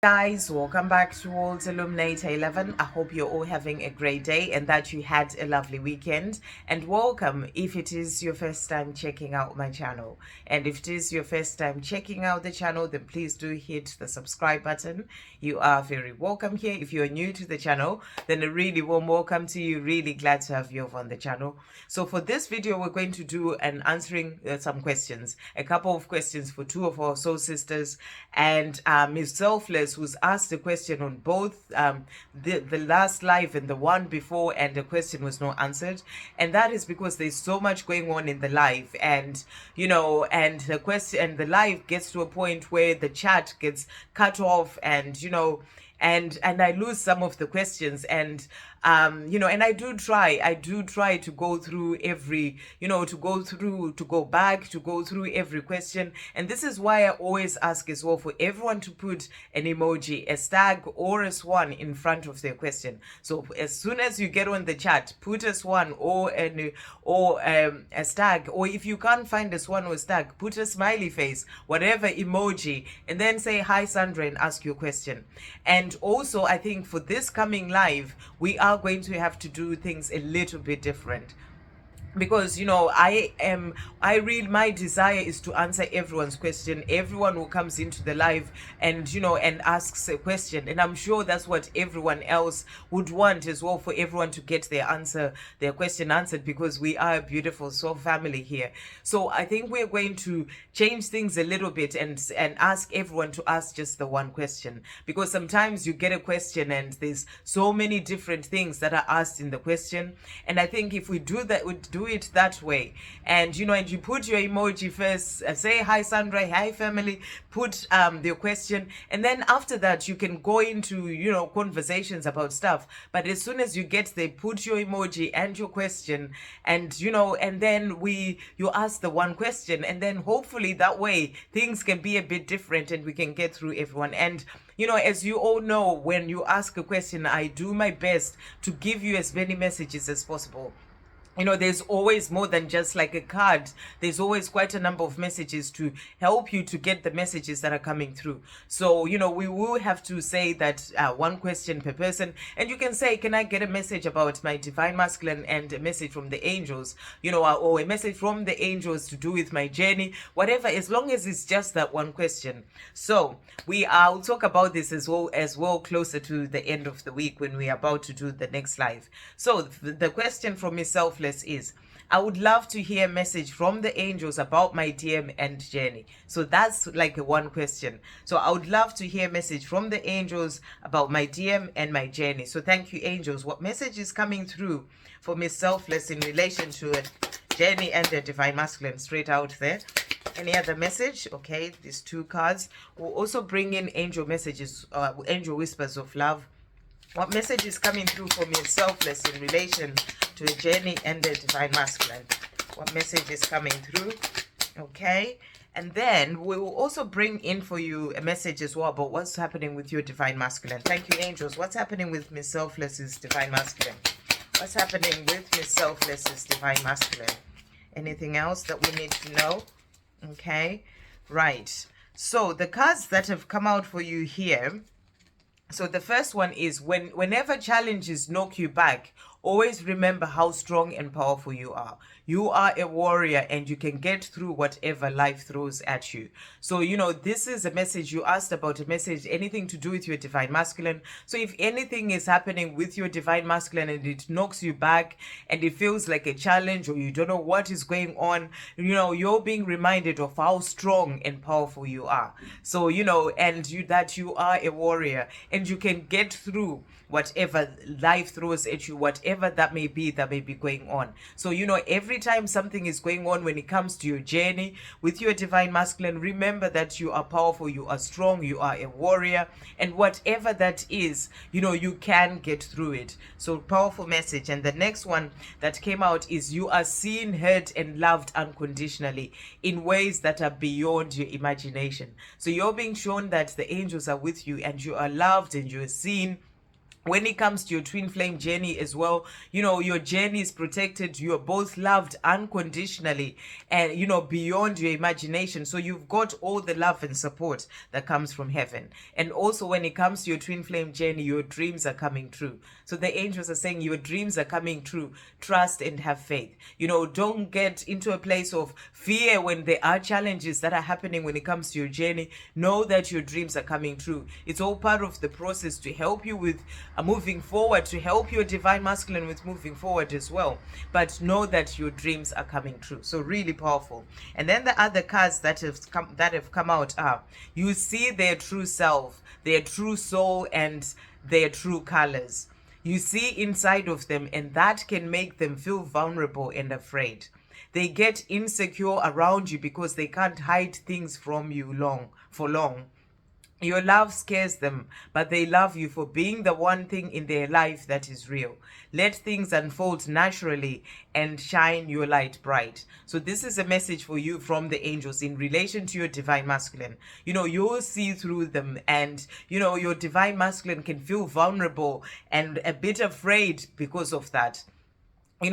Guys, welcome back to World Illuminator 11. I hope you're all having a great day and that you had a lovely weekend. And welcome if it is your first time checking out my channel. And if it is your first time checking out the channel, then please do hit the subscribe button. You are very welcome here. If you're new to the channel, then a really warm welcome to you. Really glad to have you over on the channel. So for this video, we're going to do an answering some questions, a couple of questions for two of our soul sisters, and Ms Selfless, who's asked a question on both the last live and the one before, and the question was not answered. And that is because there's so much going on in the live, and and the question and the live gets to a point where the chat gets cut off, and and I lose some of the questions, and and I do try to go through every, to go back, to go through every question. And this is why I always ask as well for everyone to put an emoji, a stag or a swan in front of their question. So as soon as you get on the chat, put a swan or a stag, or if you can't find a swan or a stag, put a smiley face, whatever emoji, and then say hi Sandra and ask your question. And also, I think for this coming live, we are going to have to do things a little bit different, because my desire is to answer everyone's question, everyone who comes into the live and and asks a question. And I'm sure that's what everyone else would want as well, for everyone to get their question answered, because we are a beautiful soul family here. So I think we're going to change things a little bit and ask everyone to ask just the one question, because sometimes you get a question and there's so many different things that are asked in the question. And I think if we do that, we do it that way, and and you put your emoji first, say hi Sandra, hi family, put your question, and then after that you can go into conversations about stuff. But as soon as you get there, put your emoji and your question, and and then you ask the one question, and then hopefully that way things can be a bit different and we can get through everyone. And as you all know, when you ask a question, I do my best to give you as many messages as possible. There's always more than just like a card. There's always quite a number of messages to help you to get the messages that are coming through. So, we will have to say that one question per person. And you can say, can I get a message about my divine masculine, and a message from the angels, or a message from the angels to do with my journey, whatever, as long as it's just that one question. So I'll talk about this as well closer to the end of the week, when we're about to do the next live. So the question from Ms Selfless is, I would love to hear a message from the angels about my DM and journey. So that's like a one question. So I would love to hear a message from the angels about my DM and my journey. So thank you, angels. What message is coming through for Ms Selfless in relation to a journey and the divine masculine? Straight out there. Any other message? Okay, these two cards. We'll also bring in angel messages, angel whispers of love. What message is coming through for Ms Selfless in relation to a journey and the divine masculine? What message is coming through? Okay. And then we will also bring in for you a message as well about what's happening with your divine masculine. Thank you, angels. What's happening with Ms Selfless's divine masculine? What's happening with Ms Selfless's divine masculine? Anything else that we need to know? Okay. Right. So the cards that have come out for you here. So the first one is, whenever challenges knock you back, always remember how strong and powerful you are. You are a warrior, and you can get through whatever life throws at you. So, this is a message. You asked about a message, anything to do with your divine masculine. So if anything is happening with your divine masculine and it knocks you back and it feels like a challenge, or you don't know what is going on, you're being reminded of how strong and powerful you are. So, that you are a warrior, and you can get through whatever life throws at you, whatever that may be going on. So, every time something is going on when it comes to your journey with your divine masculine, remember that you are powerful, you are strong, you are a warrior, and whatever that is, you can get through it. So powerful message. And the next one that came out is, you are seen, heard, and loved unconditionally in ways that are beyond your imagination. So you're being shown that the angels are with you, and you are loved, and you're seen, when it comes to your twin flame journey as well, your journey is protected. You're both loved unconditionally and, beyond your imagination. So you've got all the love and support that comes from heaven. And also when it comes to your twin flame journey, your dreams are coming true. So the angels are saying your dreams are coming true. Trust and have faith. Don't get into a place of fear when there are challenges that are happening when it comes to your journey. Know that your dreams are coming true. It's all part of the process to help you with moving forward, to help your divine masculine with moving forward as well. But know that your dreams are coming true. So really powerful. And then the other cards that have come out are, you see their true self, their true soul, and their true colors. You see inside of them, and that can make them feel vulnerable and afraid. They get insecure around you because they can't hide things from you for long. Your love scares them, but they love you for being the one thing in their life that is real. Let things unfold naturally and shine your light bright. So this is a message for you from the angels in relation to your divine masculine. You'll see through them, and, your divine masculine can feel vulnerable and a bit afraid because of that.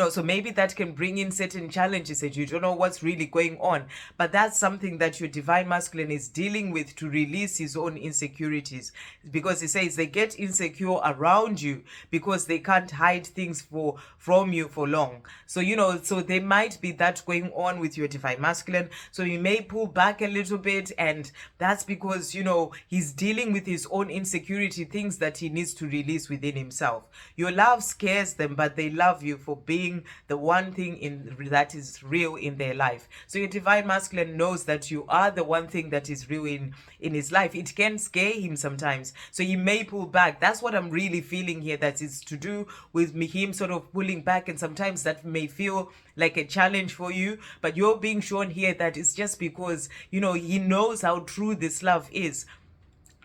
So maybe that can bring in certain challenges that you don't know what's really going on. But that's something that your divine masculine is dealing with to release his own insecurities. Because he says they get insecure around you because they can't hide things from you for long. So, so there might be that going on with your divine masculine. So you may pull back a little bit, and that's because, he's dealing with his own insecurity, things that he needs to release within himself. Your love scares them, but they love you for being the one thing that is real in their life. So your divine masculine knows that you are the one thing that is real in his life. It can scare him sometimes, so he may pull back. That's what I'm really feeling here, that is to do with him sort of pulling back, and sometimes that may feel like a challenge for you, but you're being shown here that it's just because he knows how true this love is.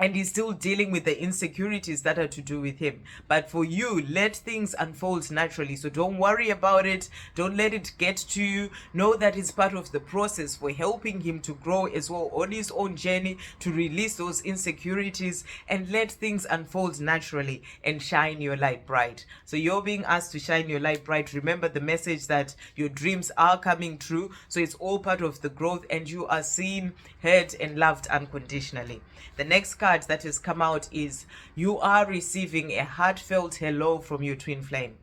And he's still dealing with the insecurities that are to do with him. But for you, let things unfold naturally. So don't worry about it. Don't let it get to you. Know that it's part of the process for helping him to grow as well on his own journey, to release those insecurities, and let things unfold naturally and shine your light bright. So you're being asked to shine your light bright. Remember the message that your dreams are coming true. So it's all part of the growth, and you are seen, heard, and loved unconditionally. The next card that has come out is, you are receiving a heartfelt hello from your twin flame.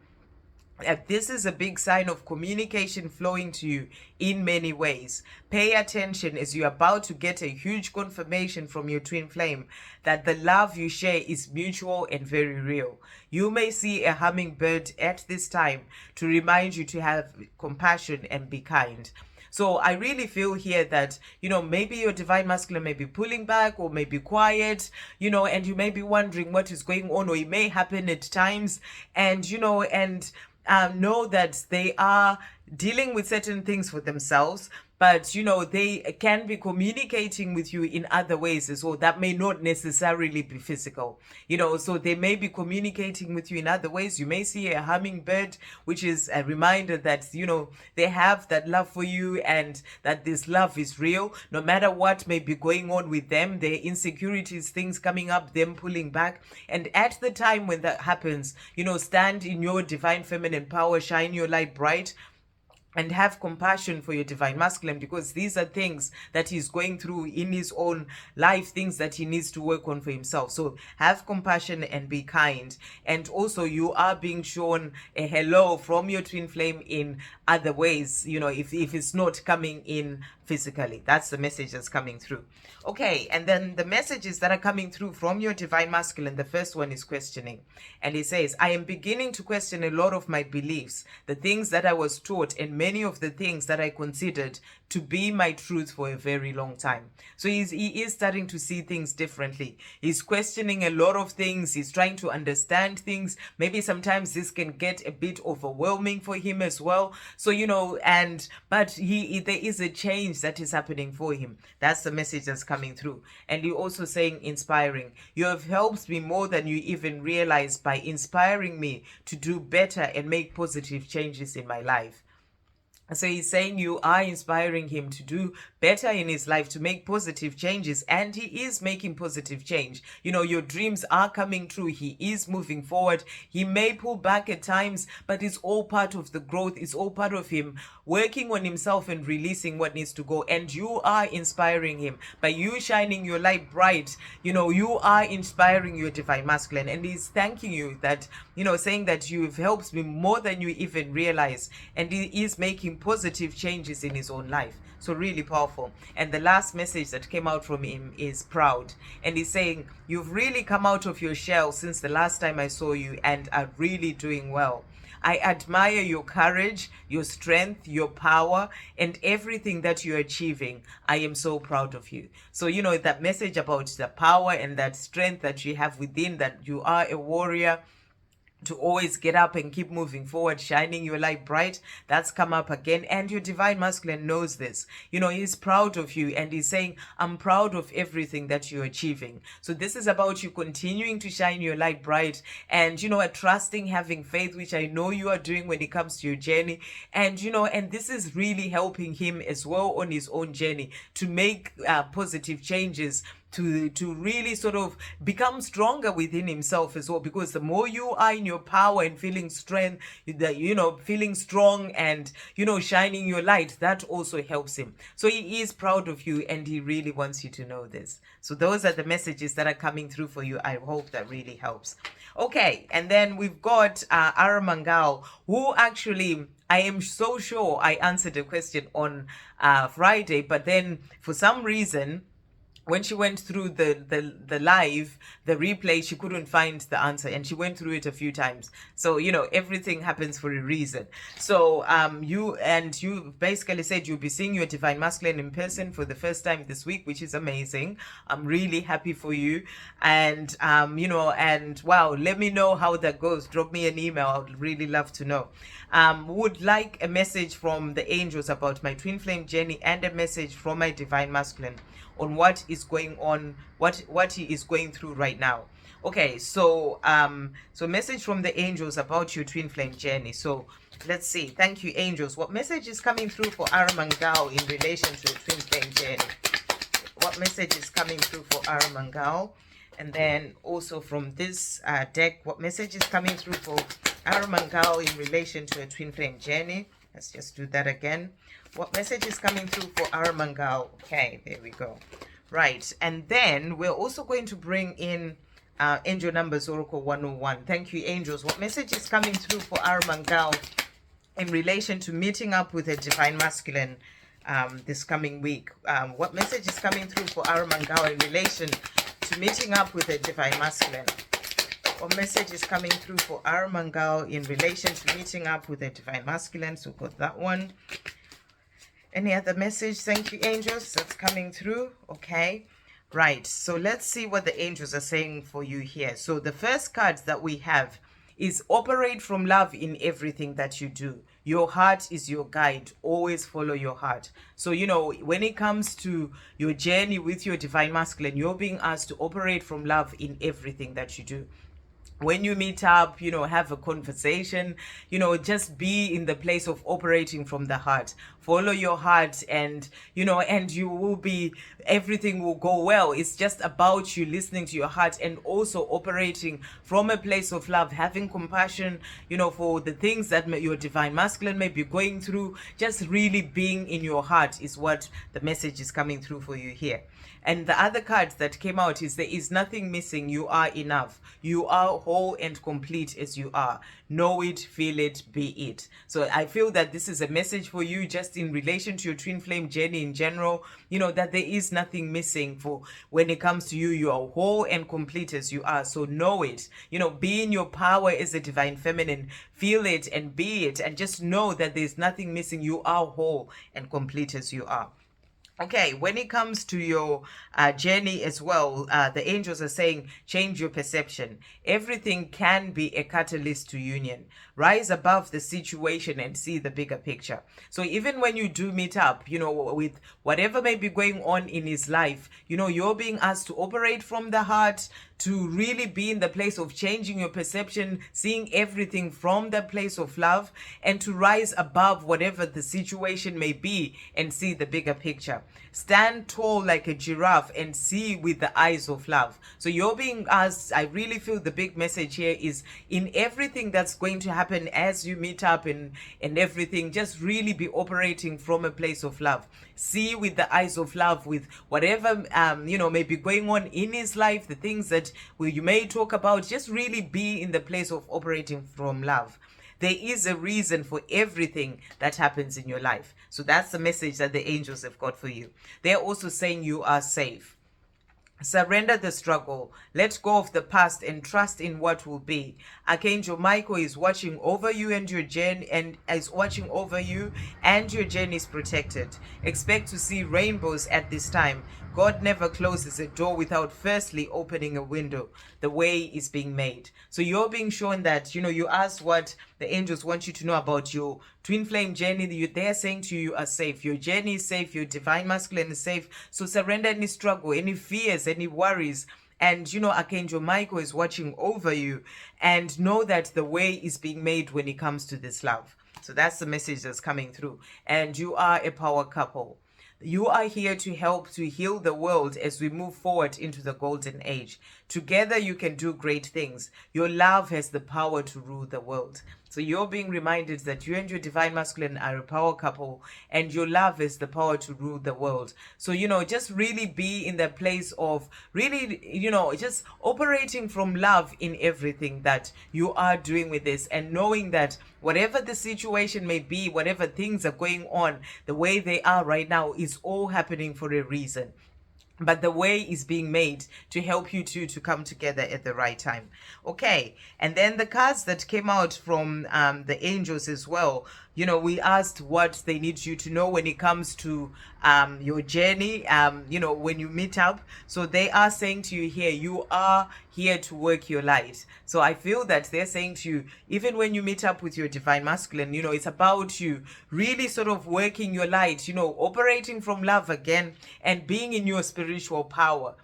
This is a big sign of communication flowing to you in many ways. Pay attention as you're about to get a huge confirmation from your twin flame that the love you share is mutual and very real. You may see a hummingbird at this time to remind you to have compassion and be kind. So I really feel here that, maybe your divine masculine may be pulling back or may be quiet, and you may be wondering what is going on, or it may happen at times. And, know that they are dealing with certain things for themselves, but they can be communicating with you in other ways as well that may not necessarily be physical. So they may be communicating with you in other ways. You may see a hummingbird, which is a reminder that they have that love for you, and that this love is real no matter what may be going on with them, their insecurities, things coming up, them pulling back. And at the time when that happens, stand in your divine feminine power, shine your light bright, and have compassion for your divine masculine, because these are things that he's going through in his own life, things that he needs to work on for himself. So have compassion and be kind. And also, you are being shown a hello from your twin flame in other ways, if it's not coming in physically. That's the message that's coming through. Okay, and then the messages that are coming through from your divine masculine, the first one is questioning. And he says, I am beginning to question a lot of my beliefs, the things that I was taught, and many of the things that I considered to be my truth for a very long time. So he is starting to see things differently. He's questioning a lot of things. He's trying to understand things. Maybe sometimes this can get a bit overwhelming for him as well. So, but there is a change that is happening for him. That's the message that's coming through. And you're also saying inspiring. You have helped me more than you even realize by inspiring me to do better and make positive changes in my life. So he's saying you are inspiring him to do better in his life, to make positive changes, and he is making positive change. You know, your dreams are coming true. He is moving forward. He may pull back at times, but it's all part of the growth. It's all part of him working on himself and releasing what needs to go. And you are inspiring him by you shining your light bright. You know, you are inspiring your divine masculine, and he's thanking you that, you know, saying that you've helped me more than you even realize, and he is making positive changes in his own life. So really powerful. And the last message that came out from him is proud, and he's saying you've really come out of your shell since the last time I saw you and are really doing well. I admire your courage, your strength, your power, and everything that you're achieving. I am so proud of you. So, you know, that message about the power and that strength that you have within, that you are a warrior, to always get up and keep moving forward, shining your light bright. That's come up again. And your divine masculine knows this. You know, he's proud of you, and he's saying, I'm proud of everything that you're achieving. So this is about you continuing to shine your light bright and, you know, trusting, having faith, which I know you are doing when it comes to your journey. And, you know, and this is really helping him as well on his own journey to make positive changes, to really sort of become stronger within himself as well, because the more you are in your power and feeling strength, that, you know, feeling strong and, you know, shining your light, that also helps him. So he is proud of you, and he really wants you to know this. So those are the messages that are coming through for you. I hope that really helps. Okay, and then we've got Mangal, who actually, I am so sure I answered a question on Friday, but then for some reason, when she went through the live, the replay, she couldn't find the answer, and she went through it a few times. So, you know, everything happens for a reason. So you basically said you'll be seeing your divine masculine in person for the first time this week, which is amazing. I'm really happy for you. And you know, and wow, let me know how that goes. Drop me an email. I'd really love to know. Would like a message from the angels about my twin flame journey, and a message from my divine masculine on what is going on, what he is going through right now. Okay, so so message from the angels about your twin flame journey. So let's see. Thank you, angels. What message is coming through for Mangal in relation to a twin flame journey? What message is coming through for Mangal? And then also from this deck, what message is coming through for Mangal in relation to a twin flame journey? Let's just do that again. What message is coming through for Mangal? Okay, there we go. Right, and then we're also going to bring in Angel Numbers Oracle 101. Thank you, angels. What message is coming through for Mangal in relation to meeting up with a divine masculine this coming week? What message is coming through for Mangal in relation to meeting up with a divine masculine? What message is coming through for Mangal in relation to meeting up with a divine masculine? So got that one. Any other message? Thank you, angels. That's coming through. Okay. Right. So let's see what the angels are saying for you here. So the first card that we have is operate from love in everything that you do. Your heart is your guide. Always follow your heart. So, you know, when it comes to your journey with your divine masculine, you're being asked to operate from love in everything that you do. When you meet up, you know, have a conversation, you know, just be in the place of operating from the heart. Follow your heart, and, you know, and you will be, everything will go well. It's just about you listening to your heart and also operating from a place of love, having compassion, you know, for the things that your divine masculine may be going through. Just really being in your heart is what the message is coming through for you here. And the other card that came out is there is nothing missing. You are enough. You are whole and complete as you are. Know it, feel it, be it. So I feel that this is a message for you just in relation to your twin flame journey in general, you know, that there is nothing missing for when it comes to you. You are whole and complete as you are. So know it, you know, be in your power as a divine feminine. Feel it and be it, and just know that there's nothing missing. You are whole and complete as you are. Okay, when it comes to your journey as well, the angels are saying, change your perception. Everything can be a catalyst to union. Rise above the situation and see the bigger picture. So even when you do meet up, you know, with whatever may be going on in his life, you know, you're being asked to operate from the heart, to really be in the place of changing your perception, seeing everything from the place of love, and to rise above whatever the situation may be and see the bigger picture. Stand tall like a giraffe and see with the eyes of love. So you're being asked, I really feel the big message here is in everything that's going to happen as you meet up and everything, just really be operating from a place of love. See with the eyes of love, with whatever may be going on in his life, the things that you may talk about, just really be in the place of operating from love. There is a reason for everything that happens in your life. So that's the message that the angels have got for you. They're also saying you are safe. Surrender the struggle. Let go of the past and trust in what will be. Archangel Michael is watching over you and your journey, and is watching over you, and your journey is protected. Expect to see rainbows at this time. God never closes a door without firstly opening a window. The way is being made. So you're being shown that, you asked what the angels want you to know about your twin flame journey. They're saying to you are safe. Your journey is safe. Your divine masculine is safe. So surrender any struggle, any fears, any worries. And Archangel Michael is watching over you, and know that the way is being made when it comes to this love. So that's the message that's coming through. And you are a power couple. You are here to help to heal the world as we move forward into the golden age. Together you can do great things. Your love has the power to rule the world. So you're being reminded that you and your divine masculine are a power couple, and your love has the power to rule the world. So, just really be in the place of really, just operating from love in everything that you are doing with this, and knowing that whatever the situation may be, whatever things are going on, the way they are right now is all happening for a reason. But the way is being made to help you two to come together at the right time. Okay. And then the cards that came out from the angels as well, we asked what they need you to know when it comes to your journey, when you meet up. So they are saying to you here, you are here to work your light. So I feel that they're saying to you, even when you meet up with your divine masculine, it's about you really sort of working your light, operating from love again, and being in your spiritual power.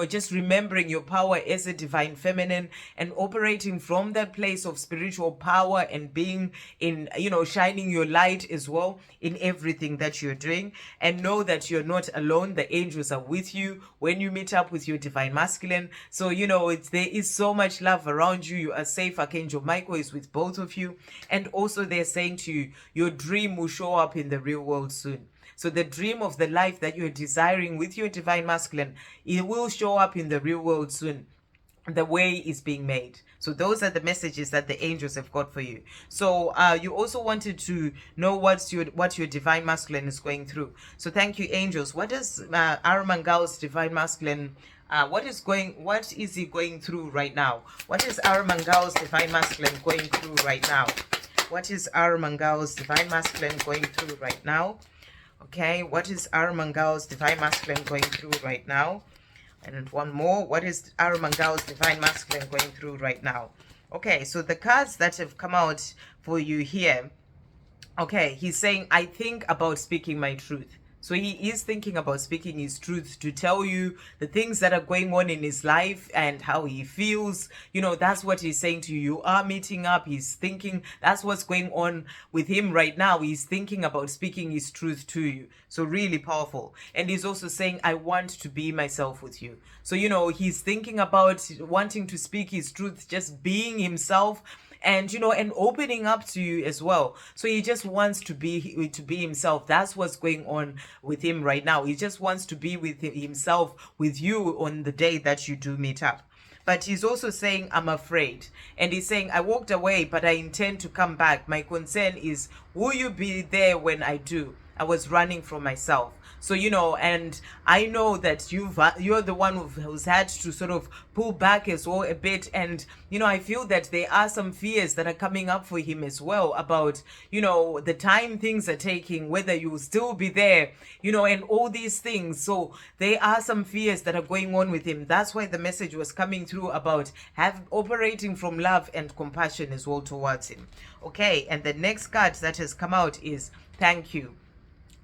Just remembering your power as a divine feminine, and operating from that place of spiritual power, and being in, shining your light as well in everything that you're doing. And know that you're not alone. The angels are with you when you meet up with your divine masculine. So, there is so much love around you. You are safe. Archangel Michael is with both of you. And also they're saying to you, your dream will show up in the real world soon. So the dream of the life that you're desiring with your divine masculine, it will show up in the real world soon. The way is being made. So those are the messages that the angels have got for you. So you also wanted to know what your divine masculine is going through. So thank you, angels. What does Mangal's divine masculine, what is he going through right now? What is Mangal's divine masculine going through right now? What is Mangal's divine masculine going through right now? Okay, what is Mangal's divine masculine going through right now? And one more, what is Mangal's divine masculine going through right now? Okay, so the cards that have come out for you here, okay, he's saying, I think about speaking my truth. So he is thinking about speaking his truth to tell you the things that are going on in his life and how he feels. That's what he's saying to you. You are meeting up. He's thinking that's what's going on with him right now. He's thinking about speaking his truth to you. So really powerful. And he's also saying, I want to be myself with you. So, he's thinking about wanting to speak his truth, just being himself, and and opening up to you as well. So he just wants to be himself. That's what's going on with him right now. He just wants to be with himself, with you, on the day that you do meet up. But he's also saying, I'm afraid. And he's saying, I walked away, but I intend to come back. My concern is, will you be there when I do? I was running from myself. So, and I know that you're the one who's had to sort of pull back as well a bit. And, I feel that there are some fears that are coming up for him as well about, the time things are taking, whether you'll still be there, and all these things. So there are some fears that are going on with him. That's why the message was coming through about operating from love and compassion as well towards him. Okay. And the next card that has come out is thank you.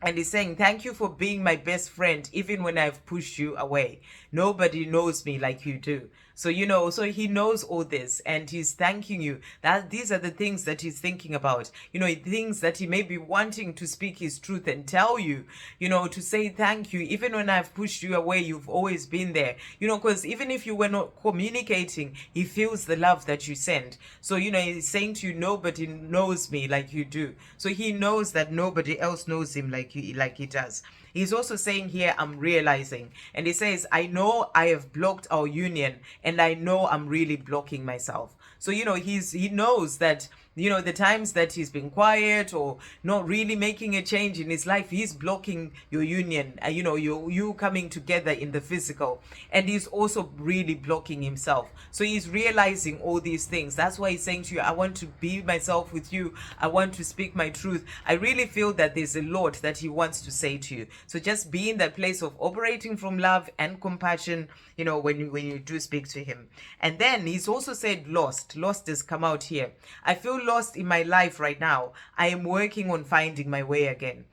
And he's saying, thank you for being my best friend, even when I've pushed you away. Nobody knows me like you do. So, so he knows all this and he's thanking you. That these are the things that he's thinking about. Things that he may be wanting to speak his truth and tell you, to say thank you. Even when I've pushed you away, you've always been there. Because even if you were not communicating, he feels the love that you send. So, he's saying to you, nobody knows me like you do. So he knows that nobody else knows him like he does. He's also saying here, I'm realizing. And he says, I know I have blocked our union and I know I'm really blocking myself. So, he knows that, the times that he's been quiet or not really making a change in his life, he's blocking your union, you coming together in the physical. And he's also really blocking himself. So he's realizing all these things. That's why he's saying to you, I want to be myself with you. I want to speak my truth. I really feel that there's a lot that he wants to say to you. So just be in that place of operating from love and compassion, when you do speak to him. And then he's also said lost. Lost has come out here. I feel lost in my life right now. I am working on finding my way again.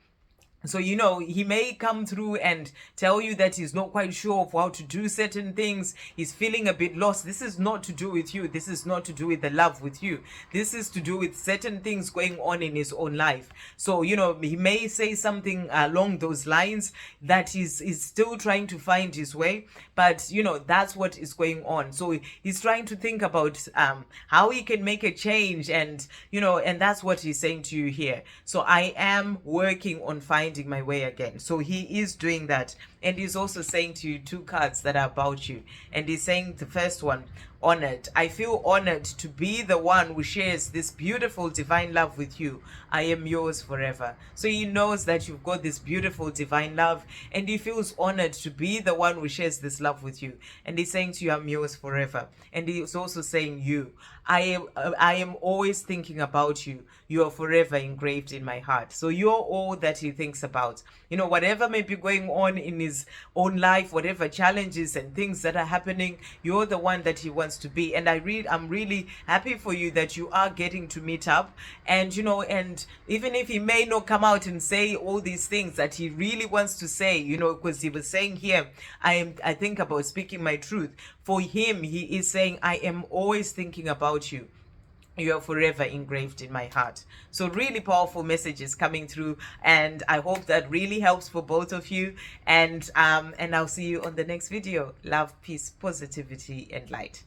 So, he may come through and tell you that he's not quite sure of how to do certain things. He's feeling a bit lost. This is not to do with you. This is not to do with the love with you. This is to do with certain things going on in his own life. So, he may say something along those lines that he's still trying to find his way. But, that's what is going on. So he's trying to think about how he can make a change. And, and that's what he's saying to you here. So I am working on finding my way again. So he is doing that. And he's also saying to you 2 cards that are about you. And he's saying the first one, honored. I feel honored to be the one who shares this beautiful divine love with you. I am yours forever. So he knows that you've got this beautiful divine love and he feels honored to be the one who shares this love with you. And he's saying to you, I'm yours forever. And he's also saying you. I am always thinking about you. You are forever engraved in my heart. So you're all that he thinks about. Whatever may be going on in his own life, whatever challenges and things that are happening, you're the one that he wants to be. And I'm really happy for you that you are getting to meet up. And and even if he may not come out and say all these things that he really wants to say, because he was saying here, I think about speaking my truth. For him, he is saying, I am always thinking about you. You are forever engraved in my heart. So really powerful messages coming through, and I hope that really helps for both of you. And I'll see you on the next video. Love, peace, positivity, and light.